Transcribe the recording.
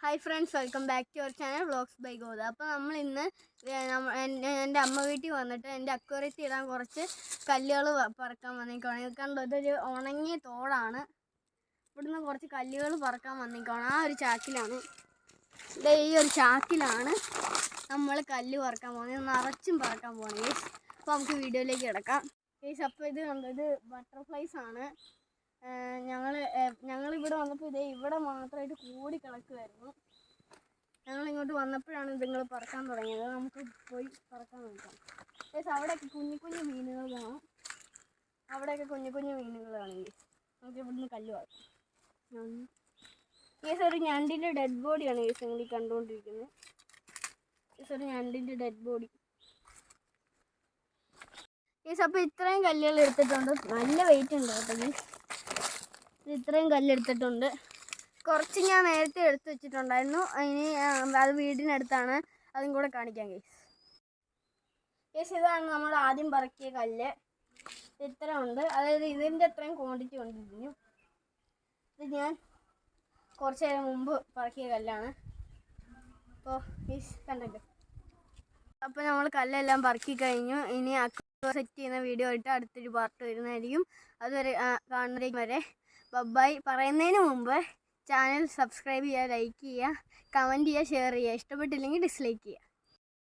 Hi friends, welcome back to our channel vlogs by Godha. അപ്പോൾ നമ്മൾ ഇന്ന് എൻ്റെ അമ്മ വീട്ടിൽ വന്നിട്ട് എൻ്റെ അക്വേറിയത്തിൽ ഇടാൻ കുറച്ച് കല്ലുകൾ പറക്കാൻ വന്നേക്കാണ്. കണ്ടോ, ഇതൊരു ഉണങ്ങിയ തോടാണ്. ഇവിടുന്ന് കുറച്ച് കല്ലുകൾ പറക്കാൻ വന്നേക്കാണ്. ആ ഒരു ചാക്കിലാണ്, ഈ ഒരു ചാക്കിലാണ് നമ്മൾ കല്ല് പറക്കാൻ പോകുന്നത്. നിറച്ചും പറക്കാൻ പോകുന്നത്. അപ്പോൾ നമുക്ക് വീഡിയോയിലേക്ക് കിടക്കാം. അപ്പോൾ ഇത് കണ്ടോ, ഇത് ബട്ടർഫ്ലൈസ് ആണ്. ഞങ്ങളിവിടെ വന്നപ്പോൾ ഇതേ ഇവിടെ മാത്രമായിട്ട് കൂടി കിടക്കുമായിരുന്നു. ഞങ്ങളിങ്ങോട്ട് വന്നപ്പോഴാണ് ഇതുങ്ങൾ പറക്കാൻ തുടങ്ങിയത്. നമുക്ക് പോയി പറക്കാൻ നോക്കാം. അവിടെയൊക്കെ കുഞ്ഞു കുഞ്ഞു മീനുകൾ കാണാം. അവിടെയൊക്കെ കുഞ്ഞു കുഞ്ഞു മീനുകളാണെങ്കിൽ നമുക്ക് ഇവിടുന്ന് കല്ല് പറക്കാം. ഒരു ഞണ്ടിൻ്റെ ഡെഡ് ബോഡിയാണ് നിങ്ങൾ കണ്ടുകൊണ്ടിരിക്കുന്നത്. ഒരു ഞണ്ടിൻ്റെ ഡെഡ് ബോഡി. അപ്പോൾ ഇത്രയും കല്ലുകൾ എടുത്തിട്ടുണ്ട്. നല്ല വെയിറ്റ് ഉണ്ട് കേട്ടോ. ഇത്രയും കല്ലെടുത്തിട്ടുണ്ട്. കുറച്ച് ഞാൻ നേരത്തെ എടുത്ത് വെച്ചിട്ടുണ്ടായിരുന്നു. ഇനി അത് വീടിനടുത്താണ്, അതും കൂടെ കാണിക്കാം ഗൈസ്. ഇതാണ് നമ്മൾ ആദ്യം പറക്കിയ കല്ല്. ഇത്ര ഉണ്ട്, അതായത് ഇതിൻ്റെ അത്രയും ക്വാണ്ടിറ്റി കൊണ്ടിരിക്കുന്നു. ഇത് ഞാൻ കുറച്ച് നേരം മുമ്പ് പറക്കിയ കല്ലാണ്. അപ്പോൾ ഗൈസ് കണ്ടല്ലോ. അപ്പോൾ നമ്മൾ കല്ലെല്ലാം പറക്കി കഴിഞ്ഞു. ഇനി സെറ്റ് ചെയ്യുന്ന വീഡിയോ ആയിട്ട് അടുത്തൊരു പാർട്ട് വരുന്നതായിരിക്കും. അതുവരെ കാണുന്നതിന് വരെ ബൈ. പറയുന്നതിന് മുമ്പ് ചാനൽ സബ്സ്ക്രൈബ് ചെയ്യുക, ലൈക്ക് ചെയ്യുക, കമൻറ്റ് ചെയ്യുക, ഷെയർ ചെയ്യുക. ഇഷ്ടപ്പെട്ടില്ലെങ്കിൽ ഡിസ്ലൈക്ക് ചെയ്യുക.